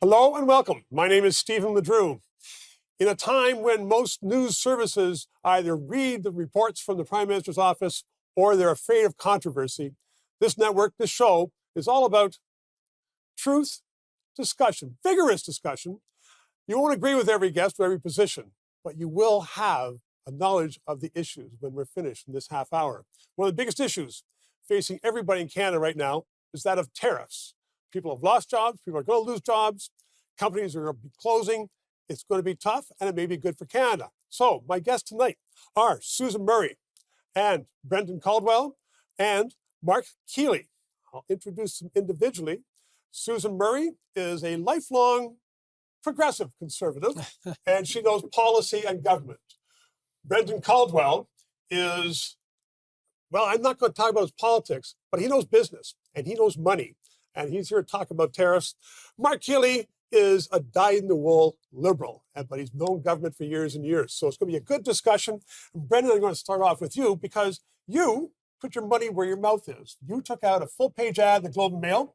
Hello and welcome. My name is Stephen LeDrew. In a time when most news services either read the reports from the Prime Minister's office or they're afraid of controversy, this network, this show, is all about truth, discussion, vigorous discussion. You won't agree with every guest or every position, but you will have a knowledge of the issues when we're finished in this half hour. One of the biggest issues facing everybody in Canada right now is that of tariffs. People have lost jobs, people are going to lose jobs, companies are going to be closing. It's going to be tough, and it may be good for Canada. So my guests tonight are Susan Murray and Brendan Caldwell and Marc Kealey. I'll introduce them individually. Susan Murray is a lifelong progressive conservative, and she knows policy and government. Brendan Caldwell is, well, I'm not going to talk about his politics, but he knows business, and he knows money, and he's here to talk about tariffs. Marc Kealey is a dyed-in-the-wool liberal, but he's known government for years and years. So it's going to be a good discussion. Brendan, I'm going to start off with you because you put your money where your mouth is. You took out a full-page ad in the Globe and Mail,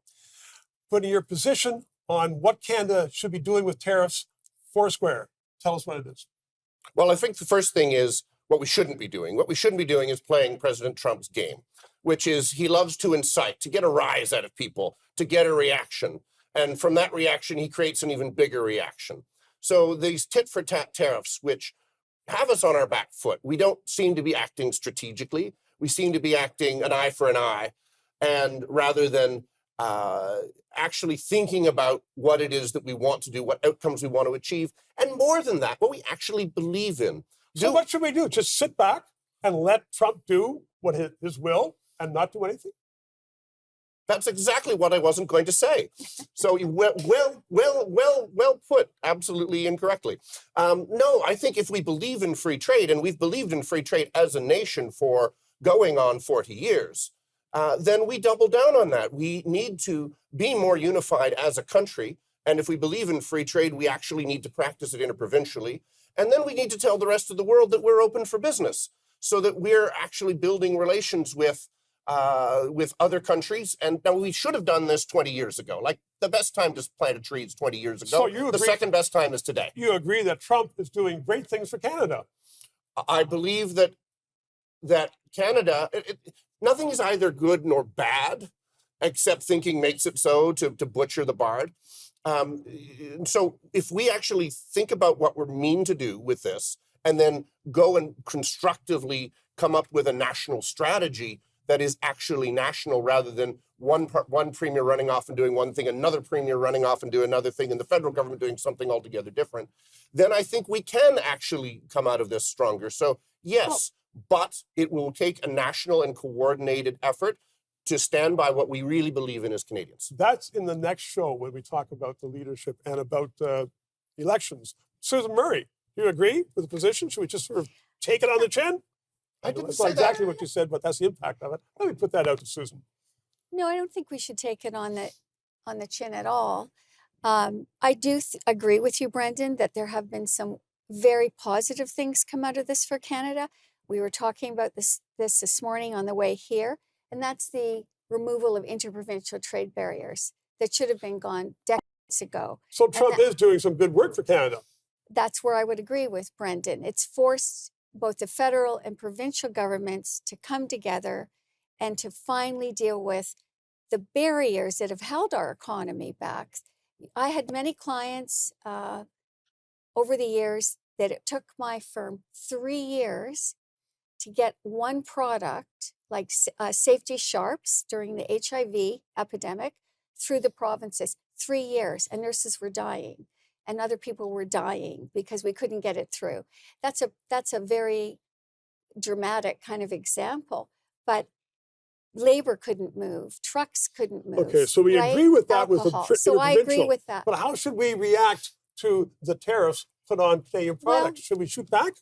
putting your position on what Canada should be doing with tariffs foursquare. Tell us what it is. Well, I think the first thing is what we shouldn't be doing. What we shouldn't be doing is playing President Trump's game, which is he loves to incite, to get a rise out of people, to get a reaction. And from that reaction, he creates an even bigger reaction. So these tit-for-tat tariffs, which have us on our back foot, we don't seem to be acting strategically. We seem to be acting an eye for an eye, and rather than actually thinking about what it is that we want to do, what outcomes we want to achieve, and more than that, what we actually believe in. So what should we do? Just sit back and let Trump do what his will and not do anything? That's exactly what I wasn't going to say. So well put, absolutely incorrectly. No, I think if we believe in free trade, and we've believed in free trade as a nation for going on 40 years, then we double down on that. We need to be more unified as a country. And if we believe in free trade, we actually need to practice it interprovincially. And then we need to tell the rest of the world that we're open for business so that we're actually building relations with other countries. And now we should have done this 20 years ago. Like the best time to plant a tree is 20 years ago. So the second best time is today. You agree that Trump is doing great things for Canada? I believe that Canada, nothing is either good nor bad, except thinking makes it so, to butcher the bard. So if we actually think about what we're mean to do with this, and then go and constructively come up with a national strategy that is actually national, rather than one premier running off and doing one thing, another premier running off and doing another thing, and the federal government doing something altogether different, then I think we can actually come out of this stronger. So yes, but it will take a national and coordinated effort to stand by what we really believe in as Canadians. That's in the next show when we talk about the leadership and about elections. Susan Murray, do you agree with the position? Should we just sort of take it on the chin? I didn't That's say not exactly that. what you said, but that's the impact of it. Let me put that out to Susan. No, I don't think we should take it on the chin at all. I do agree with you, Brendan, that there have been some very positive things come out of this for Canada. We were talking about this morning on the way here, and that's the removal of interprovincial trade barriers that should have been gone decades ago. So Trump is doing some good work for Canada. That's where I would agree with Brendan. It's forced both the federal and provincial governments to come together and to finally deal with the barriers that have held our economy back. I had many clients over the years that it took my firm 3 years to get one product, like safety sharps during the HIV epidemic, through the provinces. 3 years, and nurses were dying. And other people were dying because we couldn't get it through. That's a very dramatic kind of example. But labor couldn't move, trucks couldn't move. Okay, so we agree with that. Alcohol. With the So I agree with that. But how should we react to the tariffs put on Canadian products? Should we shoot back?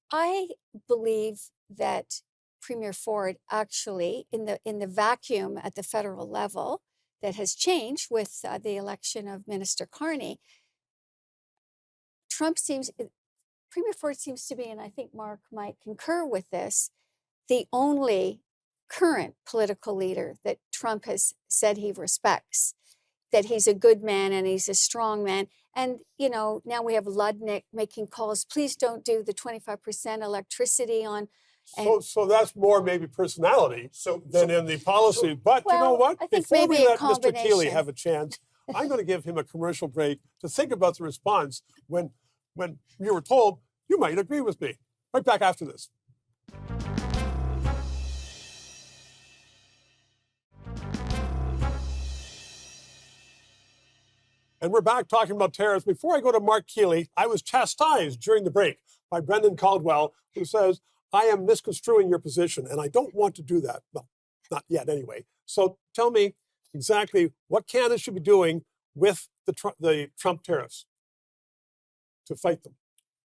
I believe that Premier Ford actually, in the vacuum at the federal level that has changed with the election of Minister Carney, Trump seems, Premier Ford seems to be, and I think Marc might concur with this, the only current political leader that Trump has said he respects, that he's a good man and he's a strong man. And, you know, now we have Ludnick making calls, please don't do the 25% electricity on. So that's more maybe personality than in the policy. But you know what? I think Before maybe we a let Mr. Kealey combination. have a chance, I'm going to give him a commercial break to think about the response when you were told you might agree with me. Right back after this. And we're back talking about tariffs. Before I go to Marc Kealey, I was chastised during the break by Brendan Caldwell, who says, I am misconstruing your position, and I don't want to do that. Well, not yet anyway. So tell me exactly what Canada should be doing with the Trump tariffs to fight them.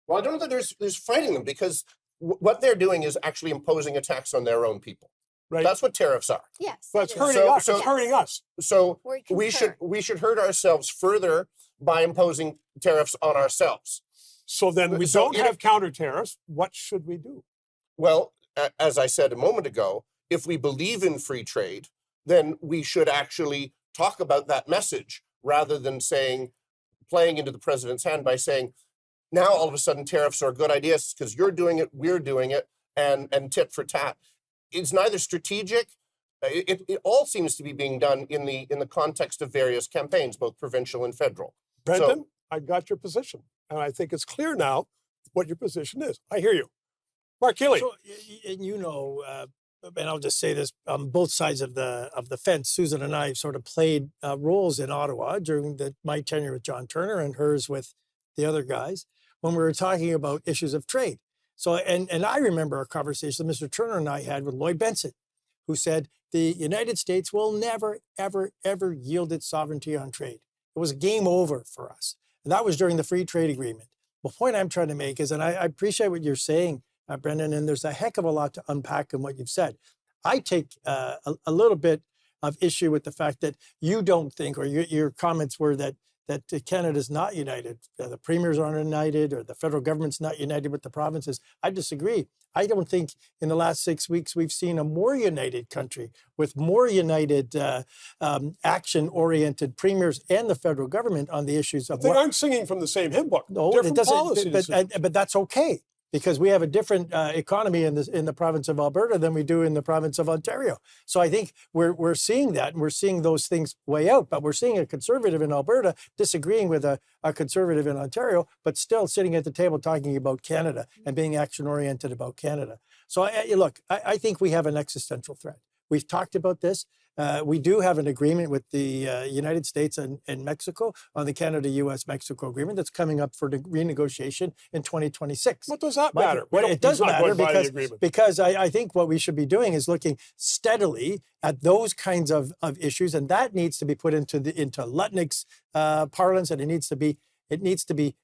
Well, I don't know that there's fighting them, because what they're doing is actually imposing a tax on their own people. Right. That's what tariffs are. Yes. But it's hurting us. It's hurting us. So we should hurt ourselves further by imposing tariffs on ourselves. So then we don't have counter tariffs. What should we do? Well, as I said a moment ago, if we believe in free trade, then we should actually talk about that message rather than playing into the president's hand by saying, now all of a sudden tariffs are a good idea because you're doing it, we're doing it, and tit for tat. It's neither strategic. It all seems to be being done in the context of various campaigns, both provincial and federal. Brendan, I got your position, and I think it's clear now what your position is. I hear you. Marc Kealey. So, and you know, and I'll just say this, on both sides of the fence, Susan and I sort of played roles in Ottawa during my tenure with John Turner and hers with the other guys when we were talking about issues of trade. So, and I remember a conversation that Mr. Turner and I had with Lloyd Bentsen, who said the United States will never, ever, ever yield its sovereignty on trade. It was game over for us. And that was during the free trade agreement. The point I'm trying to make is, and I appreciate what you're saying, Brendan, and there's a heck of a lot to unpack in what you've said. I take a little bit of issue with the fact that you don't think, or your comments were that Canada's not united, the premiers aren't united, or the federal government's not united with the provinces. I disagree. I don't think in the last 6 weeks we've seen a more united country with more united action-oriented premiers and the federal government on the issues of they aren't singing from the same hymn book. No, different it policy doesn't. But that's okay, because we have a different economy in the province of Alberta than we do in the province of Ontario. So I think we're seeing that, and we're seeing those things weigh out. But we're seeing a conservative in Alberta disagreeing with a conservative in Ontario, but still sitting at the table talking about Canada and being action-oriented about Canada. So look, I think we have an existential threat. We've talked about this. We do have an agreement with the United States and Mexico on the Canada-U.S.-Mexico agreement that's coming up for renegotiation in 2026. What does that matter? Well, it does matter because I think what we should be doing is looking steadily at those kinds of issues, and that needs to be put into Lutnick's parlance, and it needs to be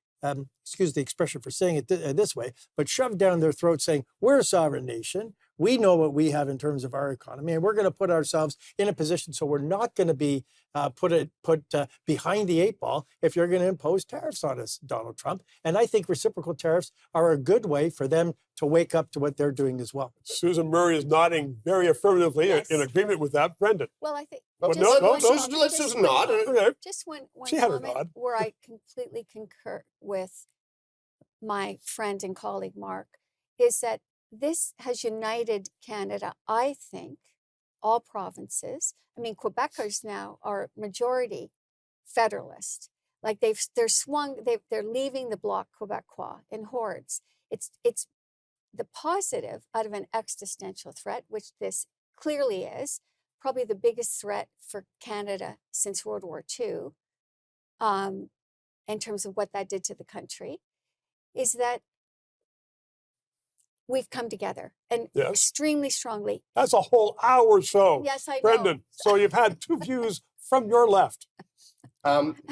excuse the expression for saying it this way, but shoved down their throat saying, we're a sovereign nation. We know what we have in terms of our economy, and we're going to put ourselves in a position so we're not going to be put behind the eight ball if you're going to impose tariffs on us, Donald Trump. And I think reciprocal tariffs are a good way for them to wake up to what they're doing as well. Susan Murray is nodding very affirmatively in agreement with that. Brendan. Well, I think. Let Susan nod. Okay. Just one She had her comment nod. where I completely concur with my friend and colleague Marc, is that this has united Canada, I think, all provinces. I mean, Quebecers now are majority federalist. Like they're leaving the Bloc Québécois in hordes. It's the positive out of an existential threat, which this clearly is, probably the biggest threat for Canada since World War II, in terms of what that did to the country, is that we've come together and extremely strongly. That's a whole hour show. Yes, I know. Brendan, so you've had two views from your left.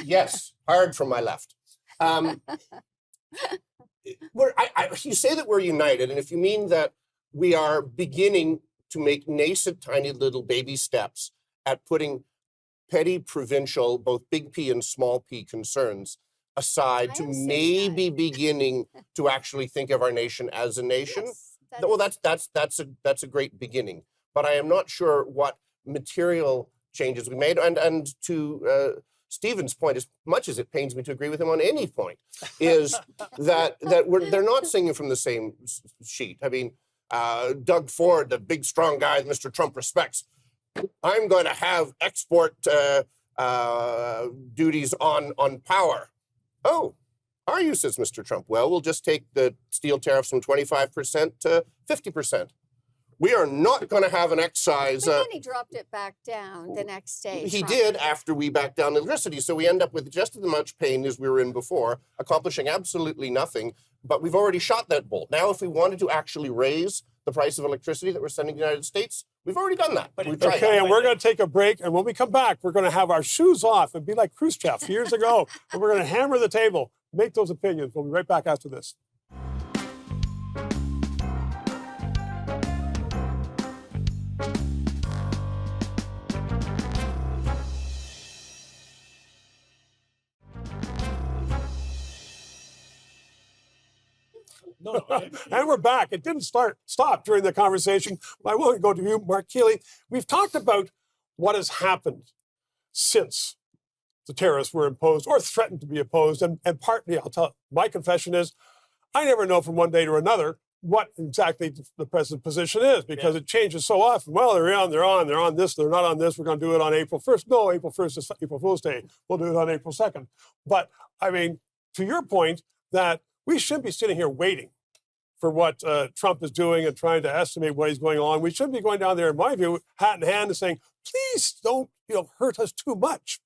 Yes, hard from my left. You say that we're united, and if you mean that we are beginning to make nascent, tiny little baby steps at putting petty provincial, both big P and small p concerns aside I to am saying maybe beginning to actually think of our nation as a nation. Yes, Well, that's a great beginning, but I am not sure what material changes we made. And to Stephen's point, as much as it pains me to agree with him on any point, is that they're not singing from the same sheet. I mean, Doug Ford, the big strong guy that Mr. Trump respects, I'm going to have export duties on power. Oh, are you, says Mr. Trump? Well, we'll just take the steel tariffs from 25% to 50%. We are not going to have an excise. But then he dropped it back down the next day. He Trump. did after we backed down electricity. So we end up with just as much pain as we were in before, accomplishing absolutely nothing. But we've already shot that bolt. Now, if we wanted to actually raise the price of electricity that we're sending to the United States, we've already done that. We've tried that. And we're going to take a break. And when we come back, we're going to have our shoes off and be like Khrushchev years ago. And we're going to hammer the table, make those opinions. We'll be right back after this. No, And we're back. It didn't stop during the conversation. I want to go to you, Marc Kealey. We've talked about what has happened since the tariffs were imposed or threatened to be imposed. And partly, I'll tell my confession is, I never know from one day to another what exactly the president's position is because it changes so often. Well, they're on this, they're not on this. We're going to do it on April 1st. No, April 1st is April Fool's Day. We'll do it on April 2nd. But I mean, to your point that we shouldn't be sitting here waiting for what Trump is doing and trying to estimate what he's going on. We should be going down there, in my view, hat in hand and saying, please don't hurt us too much.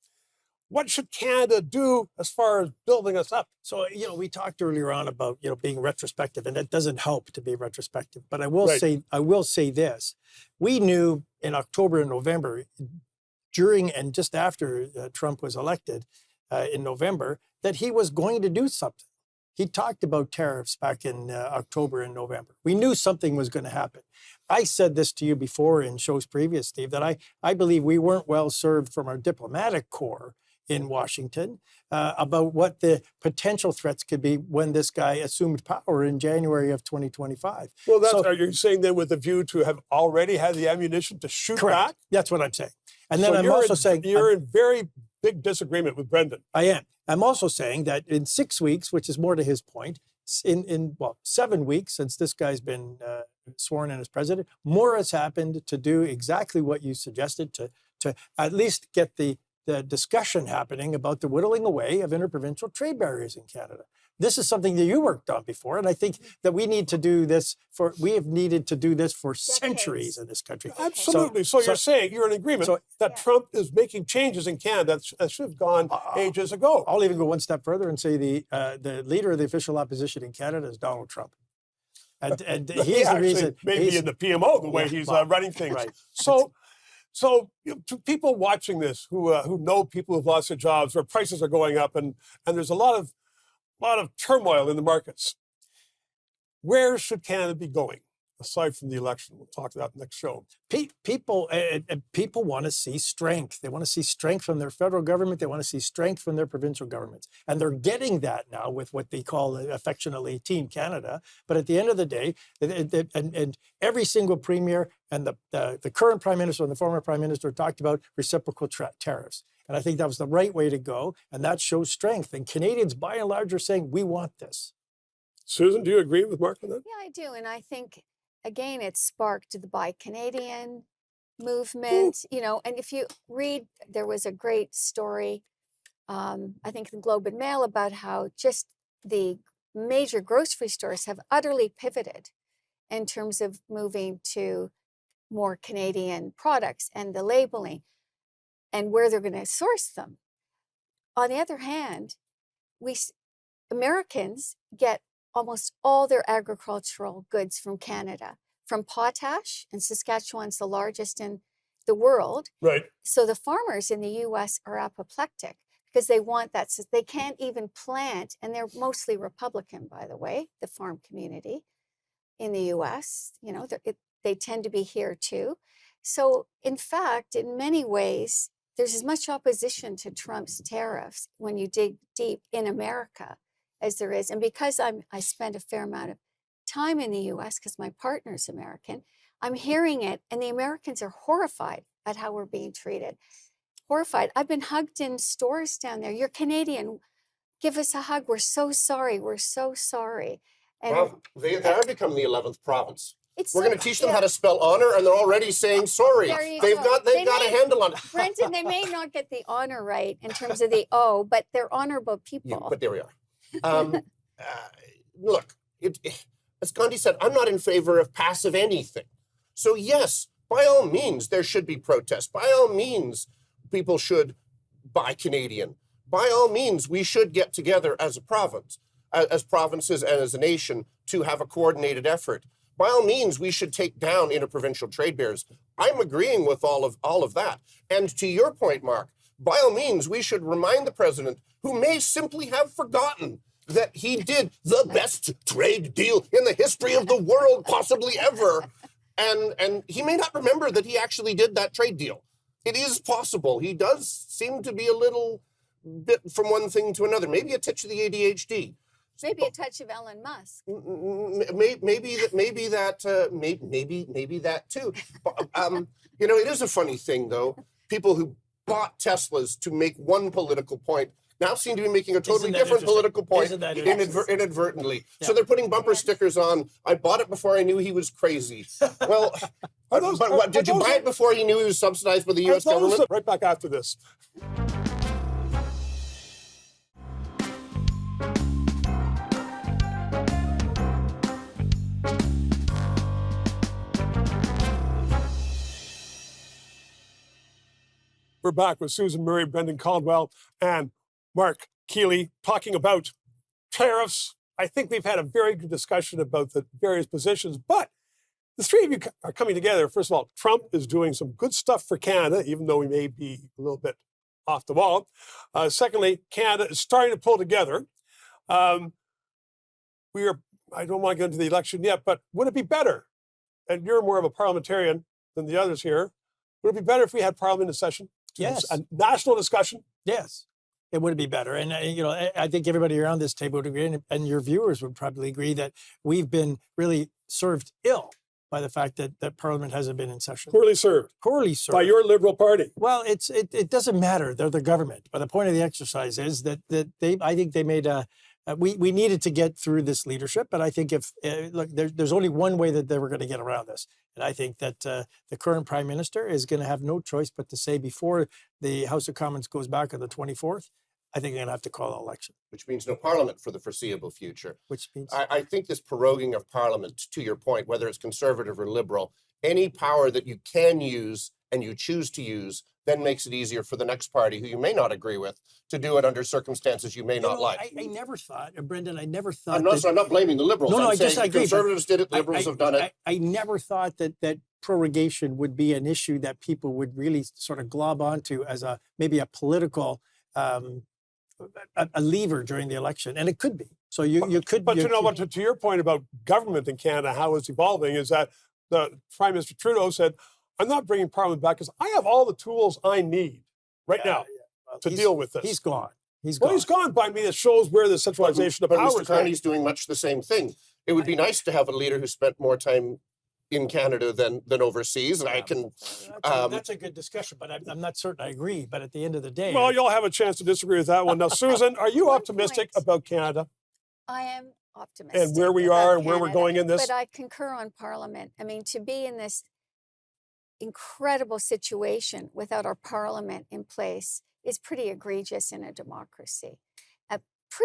What should Canada do as far as building us up? So, we talked earlier on about, being retrospective, and it doesn't help to be retrospective. But I will say this. We knew in October and November, during and just after Trump was elected in November, that he was going to do something. He talked about tariffs back in October and November. We knew something was going to happen. I said this to you before in shows previous, Steve, that I believe we weren't well served from our diplomatic corps in Washington about what the potential threats could be when this guy assumed power in January of 2025. Well, are you saying then with a view to have already had the ammunition to shoot back? That's what I'm saying. And then I'm also saying... You're in very big disagreement with Brendan. I am. I'm also saying that in 6 weeks, which is more to his point, in 7 weeks since this guy's been sworn in as president, more has happened to do exactly what you suggested to at least get the discussion happening about the whittling away of interprovincial trade barriers in Canada. This is something that you worked on before, and I think that we have needed to do this for centuries in this country. Absolutely. So you're saying, you're in agreement that Trump is making changes in Canada that should have gone ages ago. I'll even go one step further and say the leader of the official opposition in Canada is Donald Trump. And he's the reason. Maybe in the PMO, the way he's running things. Right. So to people watching this who know people who've lost their jobs, where prices are going up, and there's a lot of turmoil in the markets. Where should Canada be going aside from the election? We'll talk about next show. People want to see strength. They want to see strength from their federal government. They want to see strength from their provincial governments. And they're getting that now with what they call affectionately Team Canada. But at the end of the day, and every single premier and the current prime minister and the former prime minister talked about reciprocal tariffs. And I think that was the right way to go. And that shows strength. And Canadians, by and large, are saying, we want this. Susan, do you agree with Marc on that? Yeah, I do. And I think, again, it sparked the Buy Canadian movement, and if you read, there was a great story, I think in the Globe and Mail, about how just the major grocery stores have utterly pivoted in terms of moving to more Canadian products and the labeling and where they're going to source them. On the other hand, Americans get almost all their agricultural goods from Canada, from potash, and Saskatchewan's the largest in the world. Right. So the farmers in the U.S. are apoplectic because they want that. So they can't even plant, and they're mostly Republican, by the way, the farm community in the U.S. They tend to be here too. So in fact, in many ways, there's as much opposition to Trump's tariffs when you dig deep in America as there is. And because I spend a fair amount of time in the US because my partner's American, I'm hearing it, and the Americans are horrified at how we're being treated. Horrified. I've been hugged in stores down there. You're Canadian. Give us a hug. We're so sorry. We're so sorry. And Well, they are becoming the 11th province. it's We're so- going to teach them yeah. how to spell honor, and they're already saying sorry. There you They've go. got They a handle on it. Brenton, they may not get the honor right in terms of the O, but they're honorable people. Yeah, but there we are. Look, as Gandhi said, I'm not in favor of passive anything. So yes, by all means, there should be protests. By all means, people should buy Canadian. By all means, we should get together as a province, as provinces and as a nation to have a coordinated effort. By all means, we should take down interprovincial trade barriers. I'm agreeing with all of that. And to your point, Mark, by all means, we should remind the president, who may simply have forgotten, that he did the best trade deal in the history of the world, possibly ever. And he may not remember that he actually did that trade deal. It is possible. He does seem to be a little bit from one thing to another, maybe a touch of the ADHD. Maybe a touch of Elon Musk. Maybe that too. It is a funny thing, though. People who bought Teslas to make one political point now seem to be making a totally Isn't that different interesting? political point Isn't that interesting? inadvertently. Yeah. So they're putting bumper Yes. stickers on. I bought it before I knew he was crazy. Well, Are those- but are- what, did are you those- buy it before he knew he was subsidized by the Are U.S. government? those- Right back after this. We're back with Susan Murray, Brendan Caldwell, and Marc Kealey talking about tariffs. I think we've had a very good discussion about the various positions, but the three of you are coming together. First of all, Trump is doing some good stuff for Canada, even though we may be a little bit off the wall. Secondly, Canada is starting to pull together. I don't want to get into the election yet, but would it be better? And you're more of a parliamentarian than the others here. Would it be better if we had Parliament in session? Yes. A national discussion? Yes, it would be better. And, I think everybody around this table would agree, and your viewers would probably agree that we've been really served ill by the fact that Parliament hasn't been in session. Poorly served Poorly served. by your Liberal Party. Well, it doesn't matter. They're the government. But the point of the exercise is that I think they made we needed to get through this leadership. But I think look, there's only one way that they were going to get around this. And I think that the current Prime Minister is going to have no choice but to say before the House of Commons goes back on the 24th, I think they're going to have to call an election. Which means no Parliament for the foreseeable future. Which means I think this proroguing of Parliament, to your point, whether it's Conservative or Liberal, any power that you can use and you choose to use then makes it easier for the next party, who you may not agree with, to do it under circumstances you may not like. I never thought, Brendan, I never thought. I'm not blaming the Liberals. No, I'm I saying just agree, but Conservatives did it, Liberals have done it. I never thought that prorogation would be an issue that people would really sort of glob onto as maybe a political a lever during the election, and it could be. So you could. But to your point about government in Canada, how it's evolving, is that the Prime Minister Trudeau said, "I'm not bringing Parliament back because I have all the tools I need now to deal with this." He's gone. He's Well, gone. he's gone. But I mean, it shows where the centralization of But power Mr. is going. Carney's doing much the same thing. It would be nice to have a leader who spent more time in Canada than overseas, and I can. That's a good discussion, but I'm not certain I agree. But at the end of the day, Well, you'll have a chance to disagree with that one. Now, Susan, are you One optimistic point. about Canada? I am optimistic. And where we about are and where we're Canada, going in this? But I concur on Parliament. I mean, to be in this incredible situation without our Parliament in place is pretty egregious in a democracy.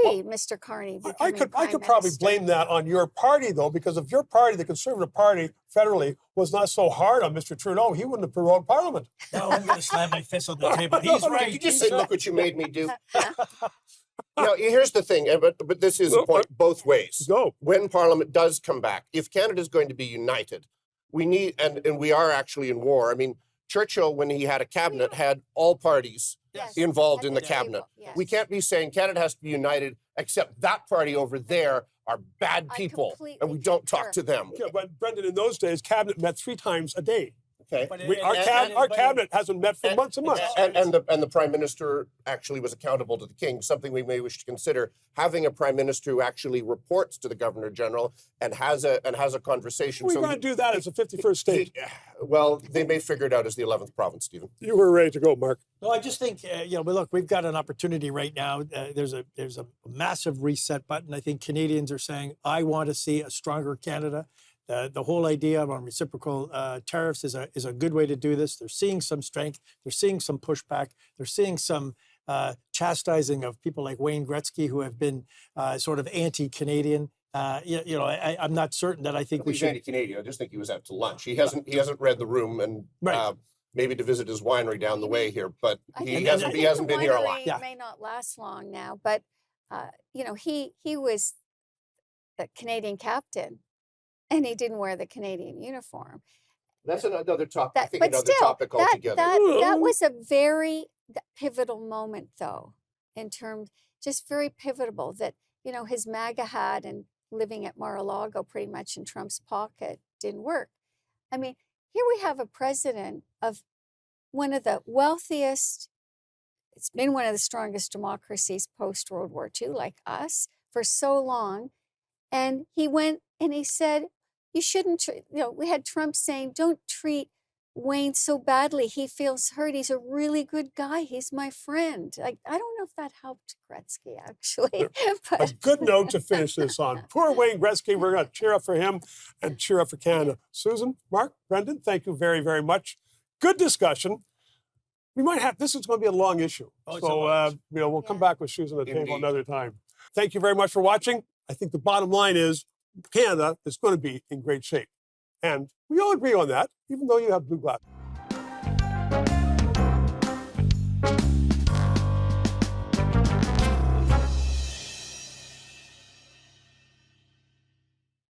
Mr. Carney I becoming could Prime probably Minister. blame that on your party, though, because if your party, the Conservative Party, federally, was not so hard on Mr. Trudeau, he wouldn't have prorogued Parliament. no, I'm going to slam my fist on the table. He's No, right. You just he's say, right. "Look what you made me do." Now, here's the thing, but this is a point both ways. Go. When Parliament does come back, if Canada is going to be united, we need, and we are actually in war. I mean, Churchill, when he had a cabinet, had all parties Yes, involved at in the table, cabinet. yes. We can't be saying Canada has to be united, except that party over there are bad I people, completely and we don't talk concur. to them. Yeah, but Brendan, in those days, cabinet met 3 times a day. Okay. But Our cabinet hasn't met for months and months. And the prime minister actually was accountable to the king. Something we may wish to consider, having a prime minister who actually reports to the governor general and has a conversation. We're going to do that as a 51st state. Well, they may figure it out as the 11th province, Stephen. You were ready to go, Marc. No, I just think but look, we've got an opportunity right now. There's a massive reset button. I think Canadians are saying, I want to see a stronger Canada. The whole idea on reciprocal tariffs is a good way to do this. They're seeing some strength. They're seeing some pushback. They're seeing some chastising of people like Wayne Gretzky, who have been sort of anti-Canadian. I'm not certain that I think we should. Anti-Canadian. I just think he was out to lunch. He hasn't read the room and. Right. Maybe to visit his winery down the way here, but he I hasn't been here a lot. It may not last long now, but he was the Canadian captain, and he didn't wear the Canadian uniform. That's another topic. I think but another still, topic altogether. that was a very pivotal moment, though, in terms just very pivotal that his MAGA hat and living at Mar-a-Lago pretty much in Trump's pocket didn't work. I mean, here we have a president of one of the wealthiest, it's been one of the strongest democracies post-World War II, like us, for so long. And he went and he said, you shouldn't, we had Trump saying, don't treat Wayne so badly. He feels hurt. He's a really good guy. He's my friend. Like, I don't know if that helped Gretzky, actually. A good note to finish this on. Poor Wayne Gretzky. We're going to cheer up for him and cheer up for Canada. Susan, Marc, Brendan, thank you very, very much. Good discussion. We might have, this is going to be a long issue. We'll come back with Susan at the table another time. Thank you very much for watching. I think the bottom line is Canada is going to be in great shape. And we all agree on that, even though you have blue glasses.